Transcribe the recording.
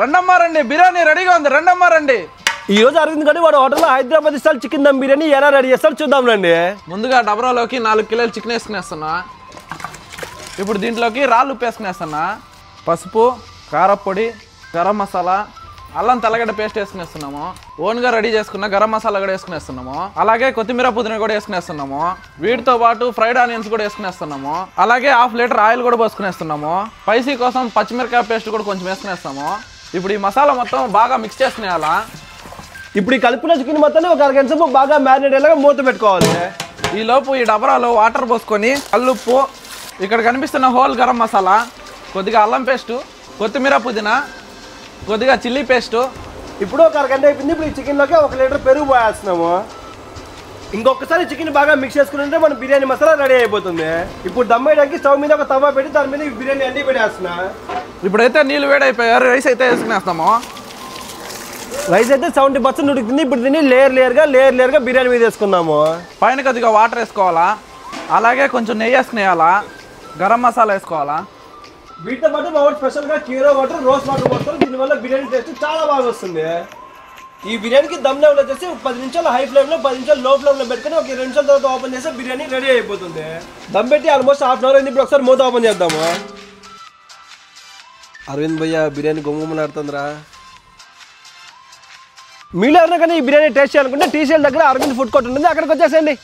రెండమ్మా రండి, బిర్యానీ రెడీగా ఉంది, రెండమ్మా రండి. ఈ రోజు అరవింద్ గడి వాడు హోటల్లో హైదరాబాద్ స్టైల్ చికెన్ దమ్ బిర్యానీ ఎలా రెడీ చేస్తారో చూద్దాం రండి. ముందుగా డబరాలోకి 4 కిలోలు చికెన్ వేసుకునేస్తున్నా. ఇప్పుడు దీంట్లోకి రాళ్ళు ఉప్పు వేసుకునేస్తున్నా. పసుపు, కారపొడి, గరం మసాలా, అల్లం తెల్లగడ్డ పేస్ట్ వేసుకునేస్తున్నాము. ఓన్గా రెడీ చేసుకున్న గరం మసాలా కూడా వేసుకునేస్తున్నాము. అలాగే కొత్తిమీర పుదీనా కూడా వేసుకునేస్తున్నాము. వీటితో పాటు ఫ్రైడ్ ఆనియన్స్ కూడా వేసుకునేస్తున్నాము. అలాగే 1/2 లీటర్ ఆయిల్ కూడా పోసుకునేస్తున్నాము. స్పైసీ కోసం పచ్చిమిరకాయ పేస్ట్ కూడా కొంచెం వేసుకునేస్తాము. ఇప్పుడు ఈ మసాలా మొత్తం బాగా మిక్స్ చేసుకునేయాలా. ఇప్పుడు ఈ కలిపిన చికెన్ మొత్తాన్ని ఒక అరగంట సేపు బాగా మ్యారినేట్ అయ్యేలాగా మూత పెట్టుకోవాలి. ఈలోపు ఈ డబరాలో వాటర్ పోసుకొని కల్లుప్పు, ఇక్కడ కనిపిస్తున్న హోల్ గరం మసాలా, కొద్దిగా అల్లం పేస్టు, కొత్తిమీర పుదీనా, కొద్దిగా చిల్లీ పేస్టు. ఇప్పుడు ఒక అరగంట అయిపోయింది. ఇప్పుడు ఈ చికెన్లోకి 1 లీటర్ పెరుగు పోయేస్తున్నాము. ఇంకొకసారి చికెన్ బాగా మిక్స్ చేసుకుంటే మన బిర్యానీ మసాలా రెడీ అయిపోతుంది. ఇప్పుడు దమ్ వేయడానికి స్టవ్ మీద ఒక తవ్వ పెట్టి దాని మీద బిర్యానీ అన్ని పెట్టేస్తున్నా. ఇప్పుడైతే నీళ్ళు వేడైపోయారు, రైస్ అయితే వేసుకునేస్తాము. రైస్ అయితే 70% ఉడికింది. ఇప్పుడు దీన్ని లేయర్ లేయర్గా బిర్యానీ మీద వేసుకుందాము. పైన కొద్దిగా వాటర్ వేసుకోవాలా, అలాగే కొంచెం నెయ్యి వేసుకునేయాలా, గరం మసాలా వేసుకోవాలా. వీటితో పాటు మా స్పెషల్గా కీరో వాటర్, రోస్ వాటర్ పోస్తారు. దీనివల్ల బిర్యానీ టేస్ట్ చాలా బాగా వస్తుంది. ఈ బిర్యానీకి దమ్ లెవెల్ వచ్చేసి 10 నిమిషాలు హై ఫ్లేమ్లో, 10 నిమిషాలు లో ఫ్లేమ్లో పెట్టుకుని ఒక 2 నిమిషాల తర్వాత ఓపెన్ చేస్తే బిర్యానీ రెడీ అయిపోతుంది. దమ్ పెట్టి ఆల్మోస్ట్ ½ అవర్ అయింది. ఇప్పుడు ఒకసారి మూత ఓపెన్ చేద్దాము. అరవింద్ భయ్య బిర్యానీ గుమ్మగుమ్మలాడుతుందిరా. మీలో ఎవరైనా కానీ ఈ బిర్యానీ టేస్ట్ చేయాలనుకుంటే టీసీఎల్ దగ్గర అరవింద్ ఫుడ్ కోర్ట్ ఉంటుంది, అక్కడికి వచ్చేసేయండి.